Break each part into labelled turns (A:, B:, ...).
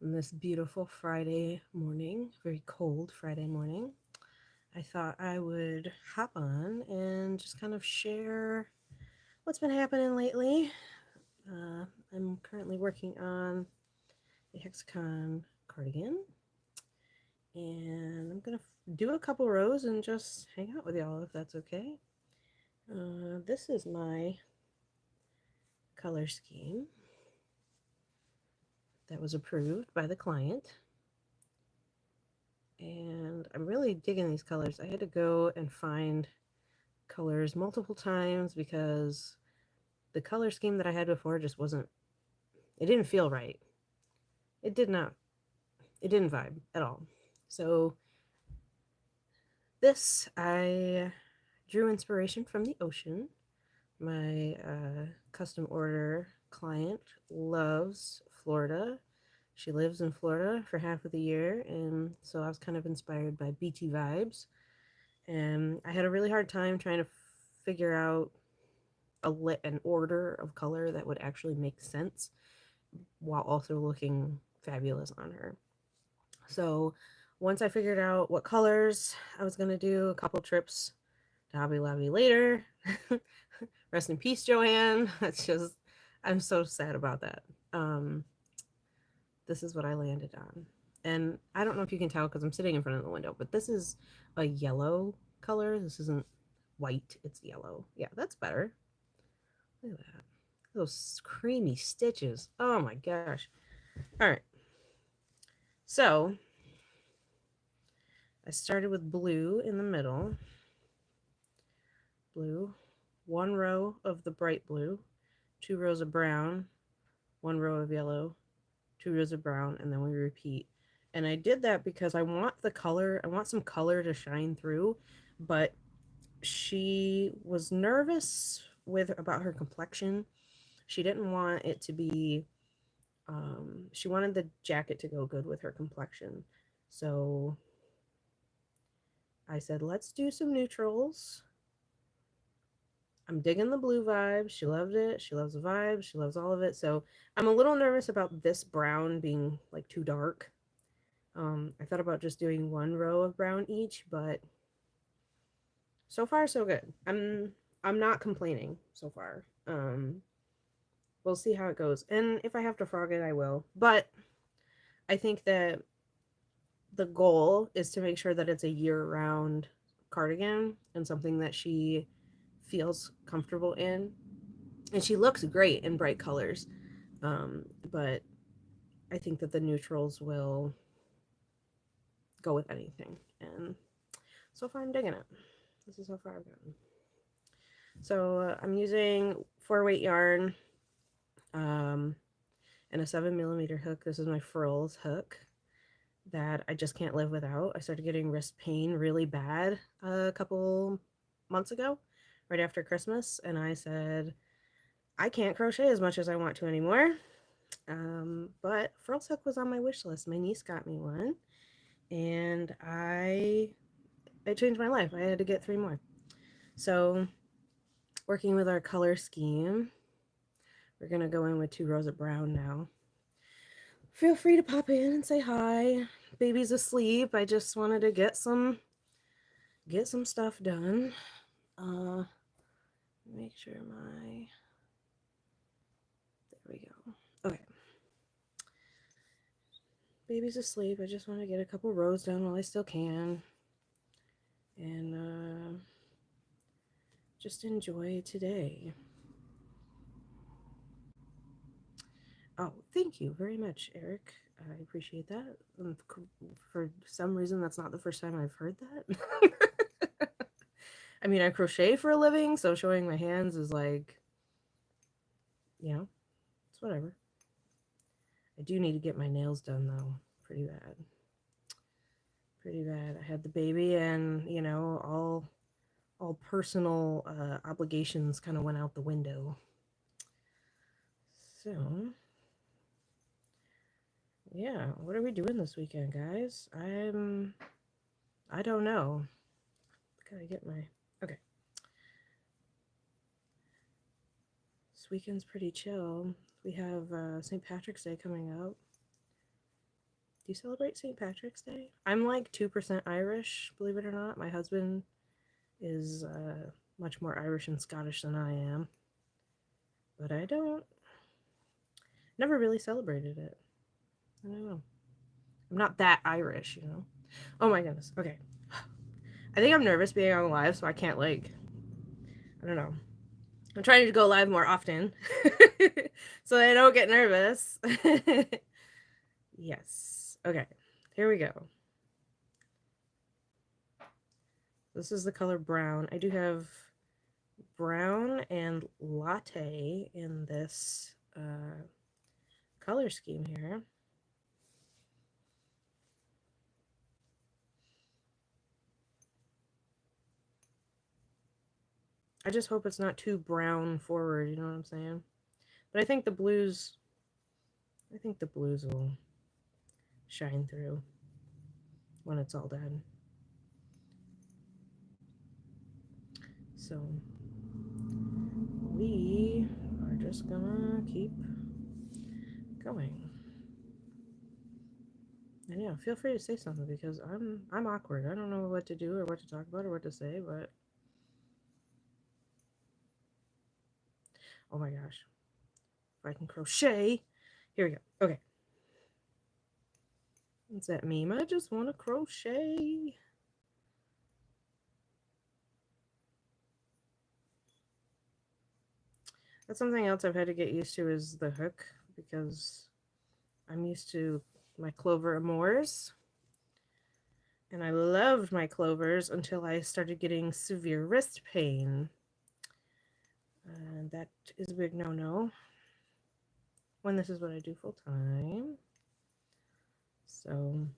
A: On this beautiful Friday morning, very cold Friday morning, I thought I would hop on and just kind of share what's been happening lately. Uh, I'm currently working on a hexagon cardigan, and I'm gonna do a couple rows and just hang out with y'all if that's okay. This is my color scheme that was approved by the client. And I'm really digging these colors. I had to go and find colors multiple times because the color scheme that I had before just wasn't, it didn't feel right. It did not, it didn't vibe at all. So this, I drew inspiration from the ocean. My custom order client loves Florida. She lives in Florida for half of the year, and so I was kind of inspired by beachy vibes. And I had a really hard time trying to figure out an order of color that would actually make sense while also looking fabulous on her. So once I figured out what colors I was going to do, a couple trips to Hobby Lobby later. Rest in peace, Joanne. That's just, I'm so sad about that. Um, this is what I landed on. And I don't know if you can tell because I'm sitting in front of the window, but this is a yellow color. This isn't white, it's yellow. Yeah, that's better. Look at that. Those creamy stitches. Oh my gosh. All right. So I started with blue in the middle. Blue. One row of the bright blue, two rows of brown, one row of yellow, two rows of brown, and then we repeat. And I did that because I want the color, I want some color to shine through, but she was nervous with about her complexion. She didn't want it to be she wanted the jacket to go good with her complexion. So I said, let's do some neutrals. I'm digging the blue vibe. She loved it. She loves the vibe. She loves all of it. So I'm a little nervous about this brown being like too dark. I thought about just doing one row of brown each, but so far so good. I'm not complaining so far. We'll see how it goes. And if I have to frog it, I will. But I think that the goal is to make sure that it's a year-round cardigan and something that she feels comfortable in. And she looks great in bright colors. But I think that the neutrals will go with anything. And so far, I'm digging it. This is how far I've gotten. So I'm using 4-weight yarn um, and a 7mm hook. This is my frills hook that I just can't live without. I started getting wrist pain really bad a couple months ago, right after Christmas, and I said, I can't crochet as much as I want to anymore. But frills hook was on my wish list. My niece got me one, and it changed my life. I had to get 3 more. So, working with our color scheme, we're gonna go in with 2 rows of brown now. Feel free to pop in and say hi. Baby's asleep. I just wanted to get some stuff done. Make sure there we go. Okay. Baby's asleep. I just want to get a couple rows done while I still can. And just enjoy today. Oh, thank you very much, Eric. I appreciate that. For some reason, that's not the first time I've heard that. I mean, I crochet for a living, so showing my hands is like, it's whatever. I do need to get my nails done, though. Pretty bad. Pretty bad. I had the baby, and, all personal obligations kind of went out the window. So, yeah, what are we doing this weekend, guys? I don't know. Gotta get my, okay. This weekend's pretty chill. We have St. Patrick's Day coming up. you celebrate St. Patrick's Day? I'm like 2% Irish, believe it or not. My husband is much more Irish and Scottish than I am. But I don't. Never really celebrated it. I don't know. I'm not that Irish, you know? Oh my goodness. Okay. I think I'm nervous being on live, so I can't, like, I don't know. I'm trying to go live more often so I don't get nervous. Yes. Okay. Here we go. This is the color brown. I do have brown and latte in this color scheme here. I just hope it's not too brown forward, you know what I'm saying? But I think the blues will shine through when it's all done. So we are just gonna keep going. And yeah, feel free to say something because I'm awkward. I don't know what to do or what to talk about or what to say, but oh my gosh. If I can crochet. Here we go. Okay. What's that meme? I just want to crochet. That's something else I've had to get used to is the hook because I'm used to my clover amours. And I loved my clovers until I started getting severe wrist pain. And that is a big no-no when this is what I do full time. So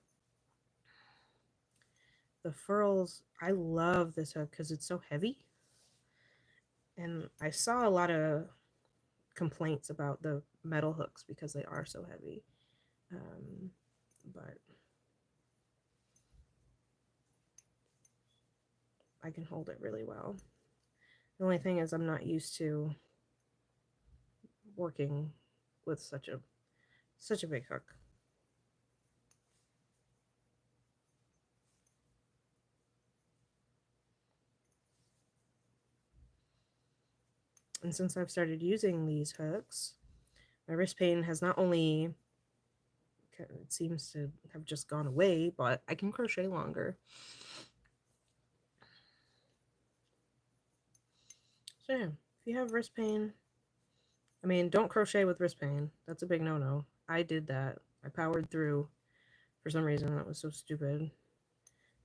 A: the furls, I love this hook because it's so heavy. And I saw a lot of complaints about the metal hooks because they are so heavy. But I can hold it really well. The only thing is I'm not used to working with such a big hook. And since I've started using these hooks, my wrist pain has not only, it seems to have just gone away, but I can crochet longer. So yeah, if you have wrist pain, I mean, don't crochet with wrist pain. That's a big no-no. I did that. I powered through for some reason. That was so stupid.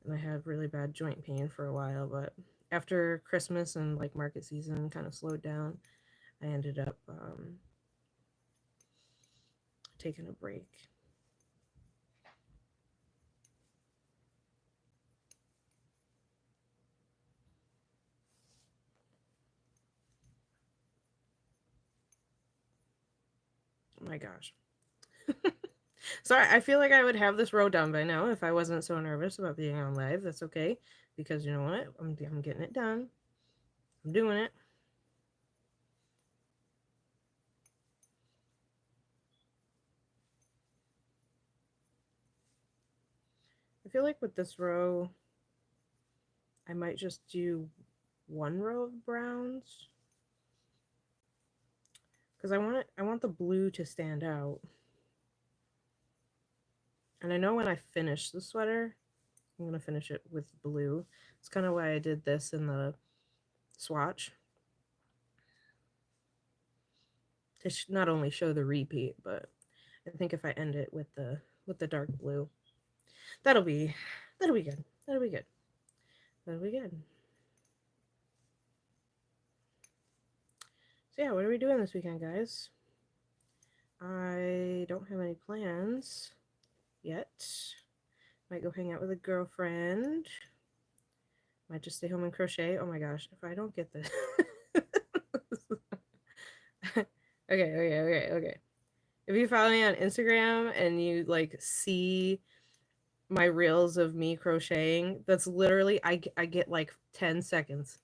A: And I had really bad joint pain for a while, but after Christmas and like market season kind of slowed down, I ended up taking a break. Oh my gosh. Sorry, I feel like I would have this row done by now if I wasn't so nervous about being on live. That's okay, because you know what? I'm getting it done. I'm doing it. I feel like with this row, I might just do one row of browns because I want the blue to stand out. And I know when I finish the sweater, I'm going to finish it with blue. It's kind of why I did this in the swatch. To not only show the repeat, but I think if I end it with the dark blue, that'll be good. That'll be good. That'll be good. So yeah, what are we doing this weekend, guys? I don't have any plans yet. Might go hang out with a girlfriend. Might just stay home and crochet. Oh my gosh, if I don't get this. Okay. If you follow me on Instagram and you like see my reels of me crocheting, that's literally I get like 10 seconds.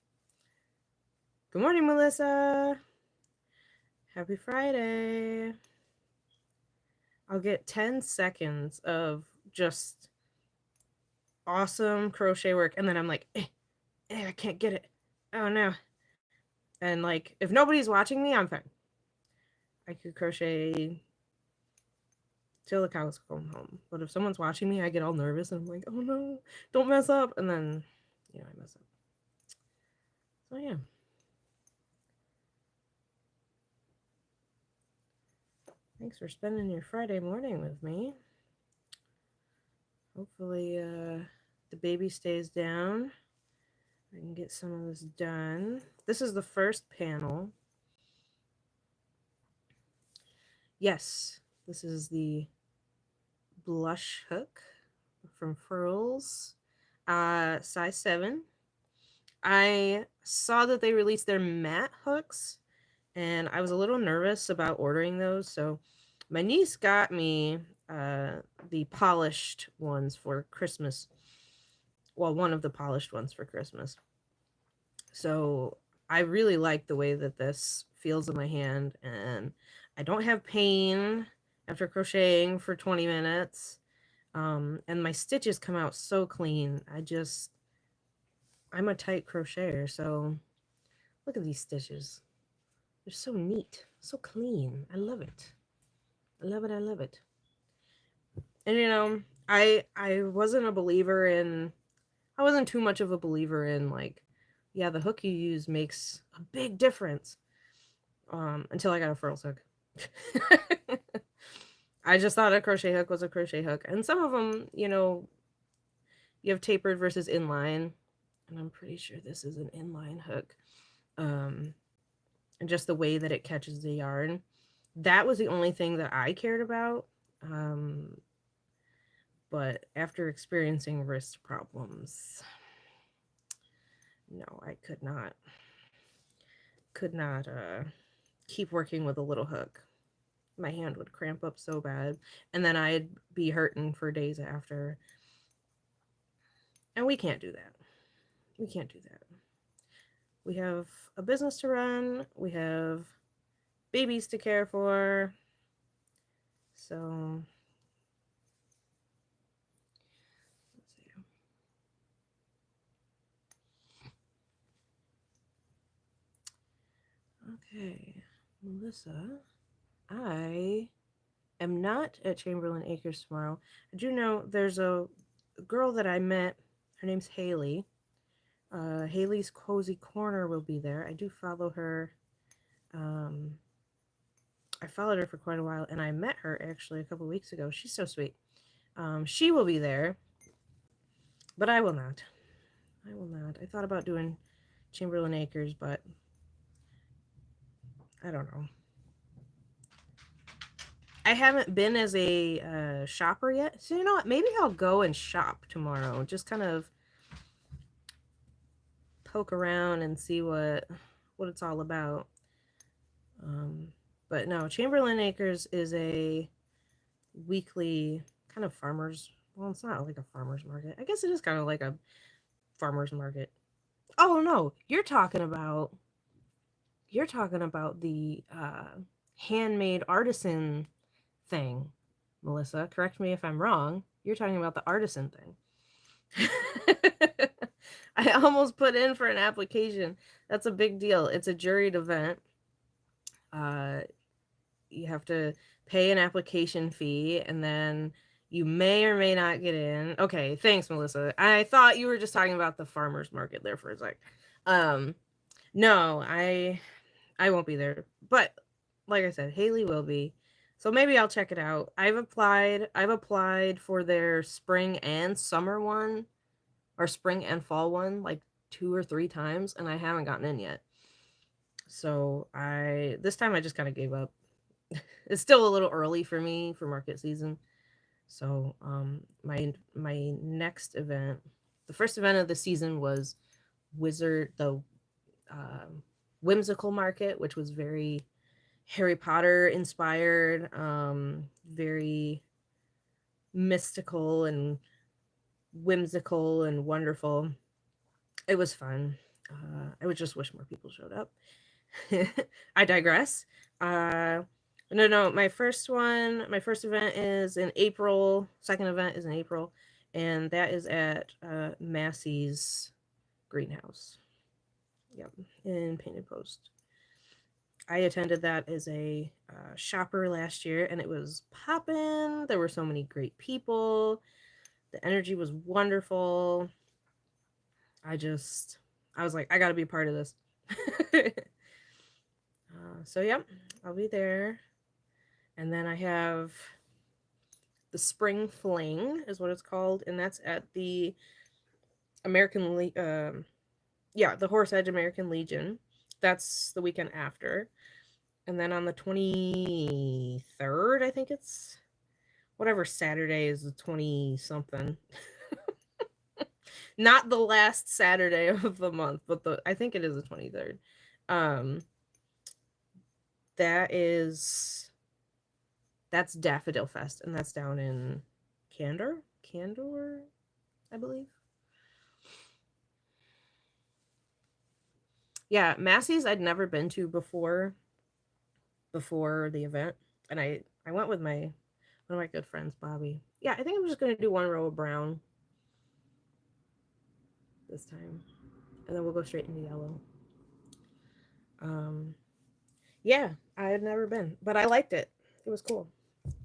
A: Good morning, Melissa. Happy Friday. I'll get 10 seconds of just awesome crochet work. And then I'm like, I can't get it. Oh no. And like, if nobody's watching me, I'm fine. I could crochet till the cows come home. But if someone's watching me, I get all nervous and I'm like, oh no, don't mess up. And then, I mess up. So yeah. Thanks for spending your Friday morning with me. Hopefully the baby stays down. I can get some of this done. This is the first panel. Yes, this is the blush hook from Furls, size 7. I saw that they released their matte hooks, and I was a little nervous about ordering those, so my niece got me the polished ones for Christmas. Well, one of the polished ones for Christmas. So I really like the way that this feels in my hand, and I don't have pain after crocheting for 20 minutes. And my stitches come out so clean. I'm a tight crocheter, so look at these stitches. They're so neat, so clean. I love it. I love it. I love it. And I wasn't too much of a believer in like, yeah, the hook you use makes a big difference. Until I got a Furls hook. I just thought a crochet hook was a crochet hook. And some of them, you have tapered versus inline. And I'm pretty sure this is an inline hook. And just the way that it catches the yarn. That was the only thing that I cared about. But after experiencing wrist problems, no, I could not keep working with a little hook. My hand would cramp up so bad, and then I'd be hurting for days after. And we can't do that. We can't do that. We have a business to run. We have babies to care for. So let's see. Okay, Melissa, I am not at Chamberlain Acres tomorrow. I do know there's a girl that I met. Her name's Haley. Haley's Cozy Corner will be there. I do follow her. I followed her for quite a while, and I met her actually a couple weeks ago. She's so sweet. She will be there, but I will not. I will not. I thought about doing Chamberlain Acres, but I don't know. I haven't been as a shopper yet. So you know what? Maybe I'll go and shop tomorrow. Just kind of poke around and see what it's all about. But no, Chamberlain Acres is a weekly kind of farmers. Well, it's not like a farmers market. I guess it is kind of like a farmers market. Oh no, you're talking about the handmade artisan thing, Melissa. Correct me if I'm wrong. You're talking about the artisan thing. I almost put in for an application. That's a big deal. It's a juried event. You have to pay an application fee, and then you may or may not get in. Okay, thanks, Melissa. I thought you were just talking about the farmers market there for a sec. No, I won't be there. But like I said, Haley will be. So maybe I'll check it out. I've applied for their spring and summer one, or spring and fall one, like 2 or 3 times, and I haven't gotten in yet. So this time I just kind of gave up. It's still a little early for me for market season. So my next event, the first event of the season was the whimsical market, which was very Harry Potter inspired, very mystical and whimsical and wonderful. It was fun. I would just wish more people showed up. I digress. No, my first event is in April. Second event is in April, and that is at Massey's greenhouse. Yep, in Painted Post. I attended that as a shopper last year, and it was popping. There were so many great people. The energy was wonderful. I was like, I got to be a part of this. So, yep, I'll be there. And then I have the Spring Fling, is what it's called, and that's at the American the Horse Edge American Legion. That's the weekend after. And then on the 23rd, I think it's whatever Saturday is, the 20 something. Not the last Saturday of the month, but I think it is the 23rd. That's Daffodil Fest, and that's down in Candor, I believe. Yeah, Massey's I'd never been to before the event, and I went with one of my good friends, Bobby. Yeah, I think I'm just gonna do one row of brown this time, and then we'll go straight into yellow. Yeah, I had never been, but I liked it. It was cool.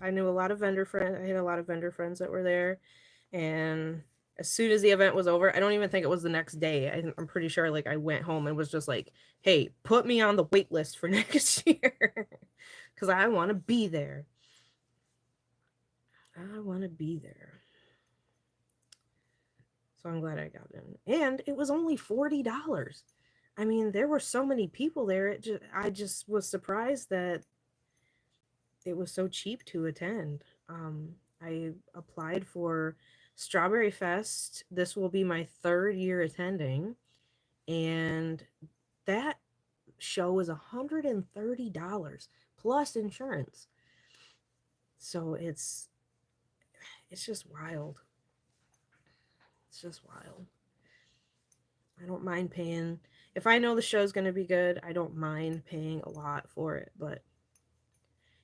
A: I knew a lot of vendor friends. I had a lot of vendor friends that were there, and as soon as the event was over, I don't even think it was the next day. I'm pretty sure like I went home and was just like, "Hey, put me on the wait list for next year because I want to be there. I want to be there." So I'm glad I got in, and it was only $40. I mean, there were so many people there. I just was surprised that it was so cheap to attend. I applied for Strawberry Fest. This will be my third year attending, and that show is $130 plus insurance. So it's just wild. It's just wild. I don't mind paying. If I know the show's going to be good, I don't mind paying a lot for it, but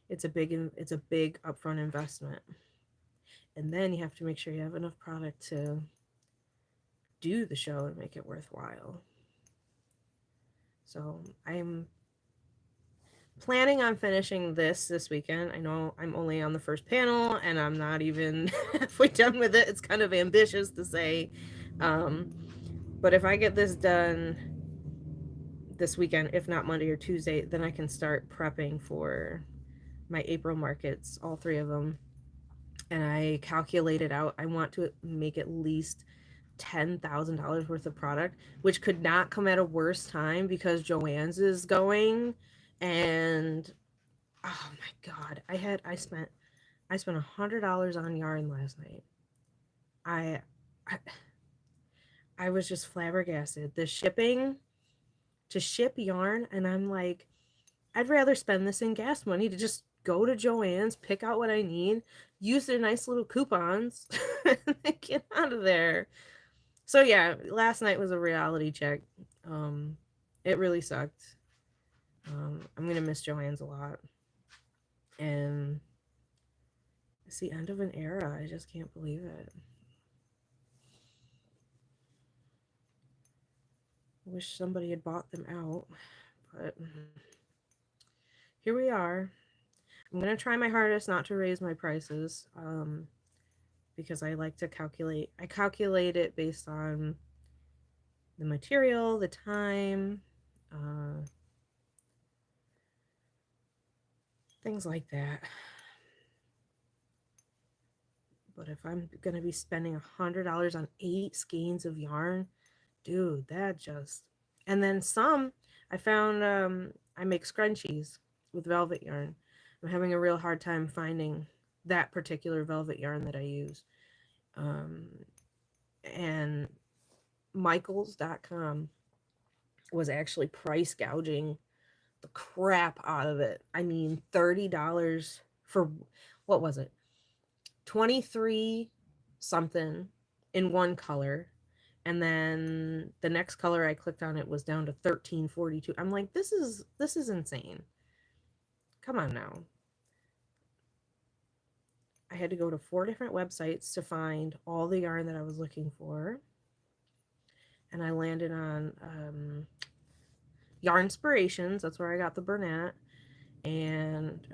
A: it's a big upfront investment. And then you have to make sure you have enough product to do the show and make it worthwhile. So I'm planning on finishing this weekend. I know I'm only on the first panel and I'm not even halfway done with it. It's kind of ambitious to say. But if I get this done this weekend, if not Monday or Tuesday, then I can start prepping for my April markets, all three of them. And I calculated out, I want to make at least $10,000 worth of product, which could not come at a worse time because Joann's is going. And oh my God, I spent $100 on yarn last night. I was just flabbergasted. The shipping to ship yarn, and I'm like, I'd rather spend this in gas money to just go to Joann's, pick out what I need, use their nice little coupons, and get out of there. So yeah, last night was a reality check. It really sucked. I'm gonna miss Joann's a lot, and it's the end of an era. I just can't believe it. I wish somebody had bought them out, but here we are. I'm gonna try my hardest not to raise my prices, because I like to calculate. I calculate it based on the material, the time, things like that. But if I'm gonna be spending $100 on 8 skeins of yarn, dude, that just. And then some, I found I make scrunchies with velvet yarn. I'm having a real hard time finding that particular velvet yarn that I use. And Michaels.com was actually price gouging the crap out of it. I mean, $30 for, what was it? 23 something in one color. And then the next color I clicked on, it was down to 13.42. I'm like, this is insane. Come on now. I had to go to 4 different websites to find all the yarn that I was looking for. And I landed on Yarn Inspirations. That's where I got the Bernat. And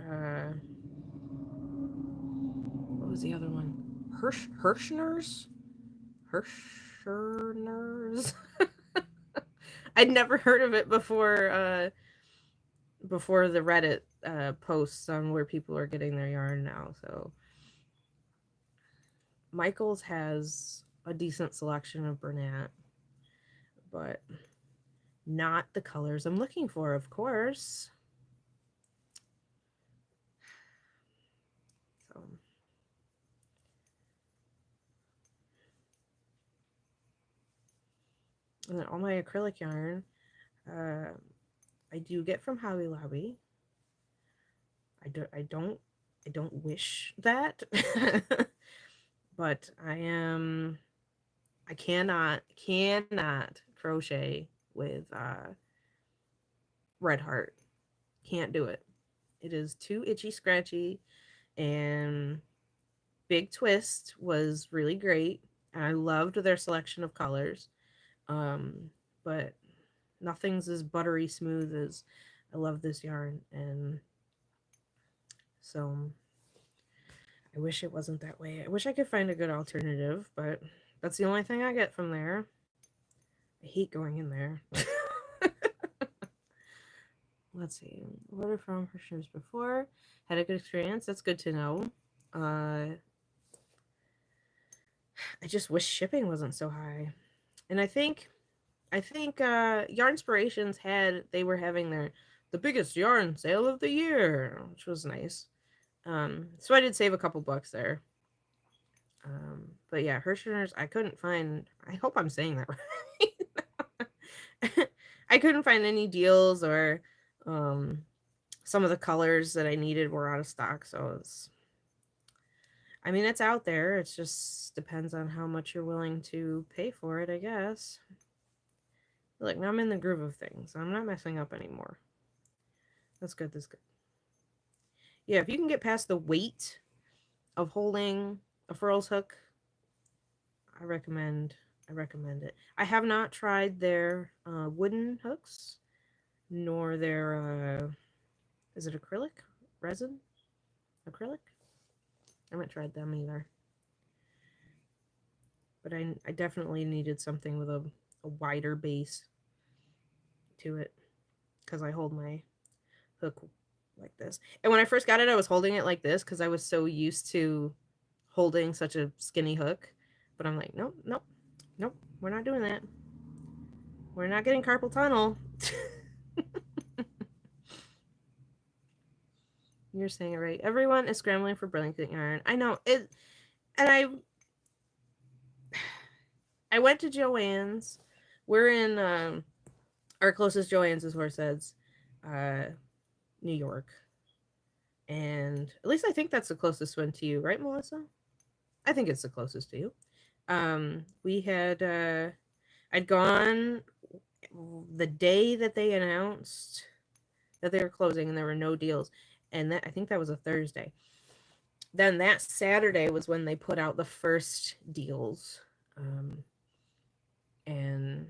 A: what was the other one? Hirschner's? Hirschner's? I'd never heard of it before the Reddit posts on where people are getting their yarn now. So Michael's has a decent selection of Bernat, but not the colors I'm looking for, of course. So and then all my acrylic yarn I do get from Hobby Lobby. I don't wish that. But I cannot crochet with Red Heart. Can't do it. It is too itchy scratchy, and Big Twist was really great, and I loved their selection of colors. But nothing's as buttery smooth as I love this yarn, and so I wish it wasn't that way. I wish I could find a good alternative, but that's the only thing I get from there. I hate going in there. Let's see. Ordered from Hirschner's before. Had a good experience. That's good to know. I just wish shipping wasn't so high. And I think Yarn Inspirations they were having the biggest yarn sale of the year, which was nice. So I did save a couple bucks there. But yeah, Hirschner's, I couldn't find, I hope I'm saying that right. I couldn't find any deals, or some of the colors that I needed were out of stock. So it's out there. It just depends on how much you're willing to pay for it, I guess. Look, now I'm in the groove of things. I'm not messing up anymore. That's good. That's good. Yeah, if you can get past the weight of holding a furls hook, I recommend it. I have not tried their wooden hooks, nor their is it acrylic resin? Acrylic? I haven't tried them either. But I definitely needed something with a wider base to it, because I hold my hook like this. And when I first got it, I was holding it like this because I was so used to holding such a skinny hook. But I'm like, nope, we're not doing that. We're not getting carpal tunnel. You're saying it right. Everyone is scrambling for brilliant yarn. I know it, and I went to Joann's. We're in our closest Joann's is Horseheads, New York, and at least I think that's the closest one to you, right, Melissa? I think it's the closest to you. We had I'd gone the day that they announced that they were closing and there were no deals, and I think that was a Thursday. Then that Saturday was when they put out the first deals, and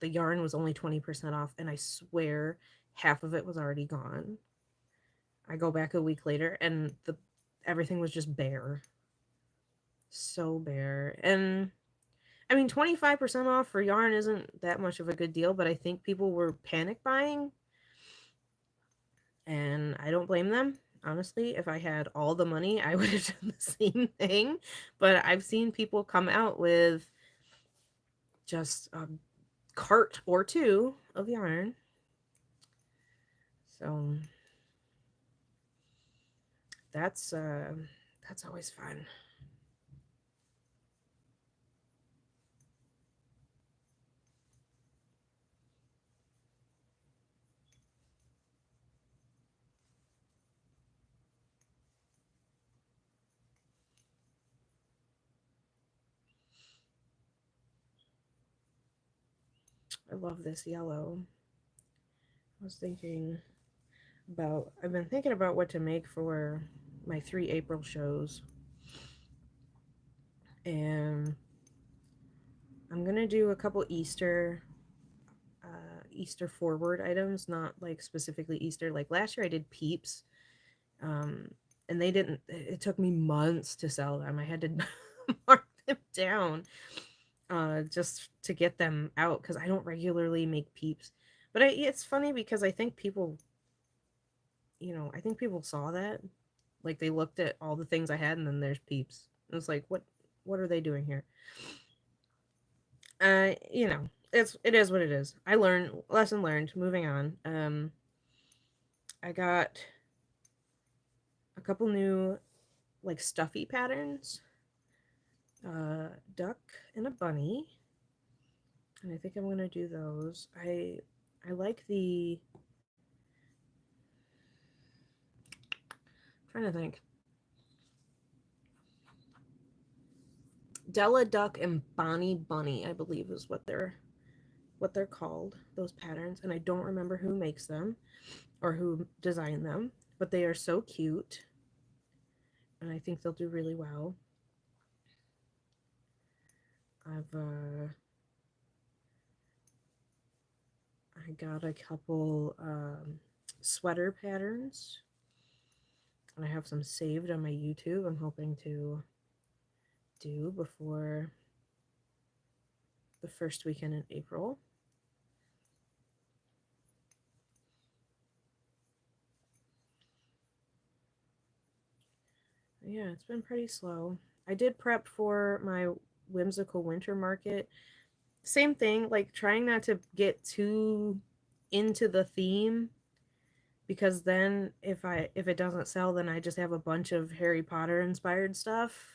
A: the yarn was only 20% off, and I swear half of it was already gone. I go back a week later and everything was just bare. So bare. And 25% off for yarn isn't that much of a good deal, but I think people were panic buying, and I don't blame them. Honestly, if I had all the money, I would have done the same thing. But I've seen people come out with just a cart or two of yarn. So that's always fun. I love this yellow. I've been thinking about what to make for my 3 April shows. And I'm gonna do a couple Easter forward items, not like specifically Easter. Like last year I did Peeps, and they didn't. It took me months to sell them. I had to mark them down just to get them out because I don't regularly make Peeps. But it's funny because I think people, I think people saw that. Like they looked at all the things I had, and then there's Peeps. It was like, what are they doing here? It is what it is. I learned, lesson learned. Moving on. I got a couple new like stuffy patterns. Duck and a bunny, and I think I'm gonna do those. I like the. I'm trying to think. Della Duck and Bonnie Bunny, I believe, is what they're called. Those patterns, and I don't remember who makes them or who designed them, but they are so cute, and I think they'll do really well. I got a couple sweater patterns, and I have some saved on my YouTube. I'm hoping to do before the first weekend in April. Yeah, it's been pretty slow. I did prep for my whimsical winter market. Same thing, like trying not to get too into the theme because then if it doesn't sell, then I just have a bunch of Harry Potter inspired stuff.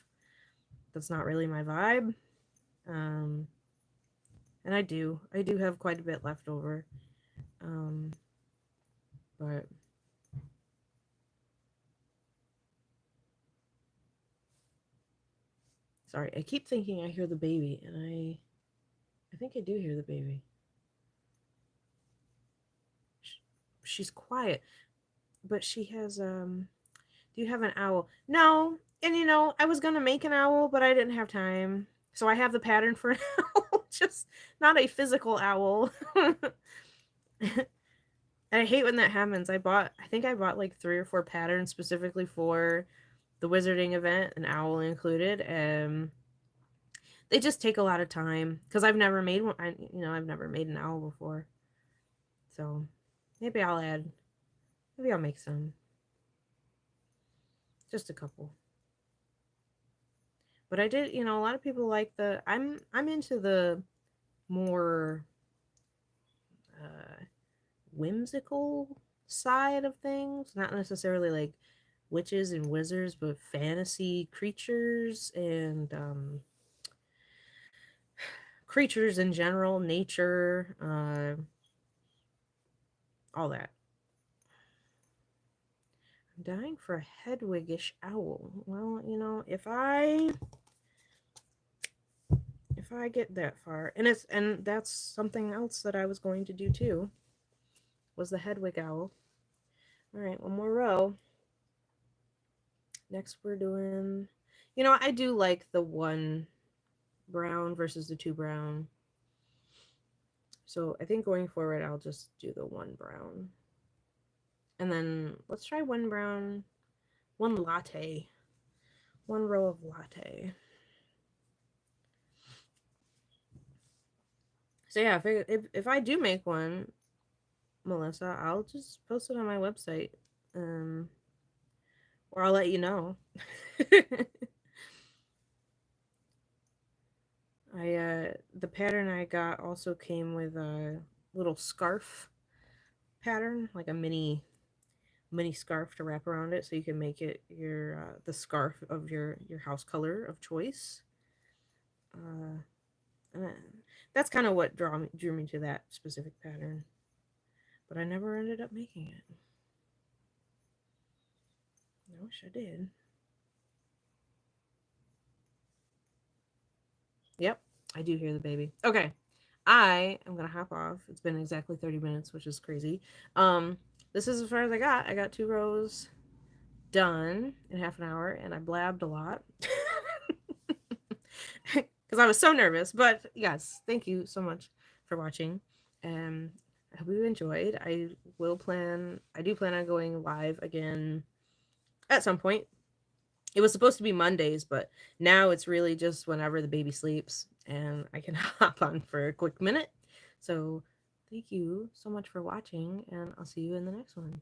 A: That's not really my vibe. Um and I do have quite a bit left over. Um but sorry, I keep thinking I hear the baby, and I think I do hear the baby. She's quiet, but she has do you have an owl? No. And I was gonna make an owl, but I didn't have time. So I have the pattern for an owl, just not a physical owl. And I hate when that happens. I think I bought like 3 or 4 patterns specifically for the wizarding event, an owl included, and they just take a lot of time because I've never made one. I've never made an owl before, so maybe I'll make some, just a couple. But I did, a lot of people like I'm into the more whimsical side of things, not necessarily like witches and wizards, but fantasy creatures and creatures in general, nature, all that. I'm dying for a Hedwigish owl. Well, if I get that far, and that's something else that I was going to do too, was the Hedwig owl. All right, one more row. Next we're doing, I do like the 1 brown versus the 2 brown. So I think going forward, I'll just do the 1 brown. And then let's try 1 brown, 1 latte, 1 row of latte. So yeah, if I do make one, Melissa, I'll just post it on my website, or I'll let you know. The pattern I got also came with a little scarf pattern, like a mini scarf to wrap around it, so you can make it your the scarf of your house color of choice. And that's kind of what drew me to that specific pattern, but I never ended up making it. I wish I did. Yep, I do hear the baby. Okay, I am gonna hop off. It's been exactly 30 minutes, which is crazy. This is as far as I got. I got 2 rows done in half an hour, and I blabbed a lot because I was so nervous. But yes, thank you so much for watching. I hope you enjoyed. I do plan on going live again at some point. It was supposed to be Mondays, but now it's really just whenever the baby sleeps and I can hop on for a quick minute. So thank you so much for watching, and I'll see you in the next one.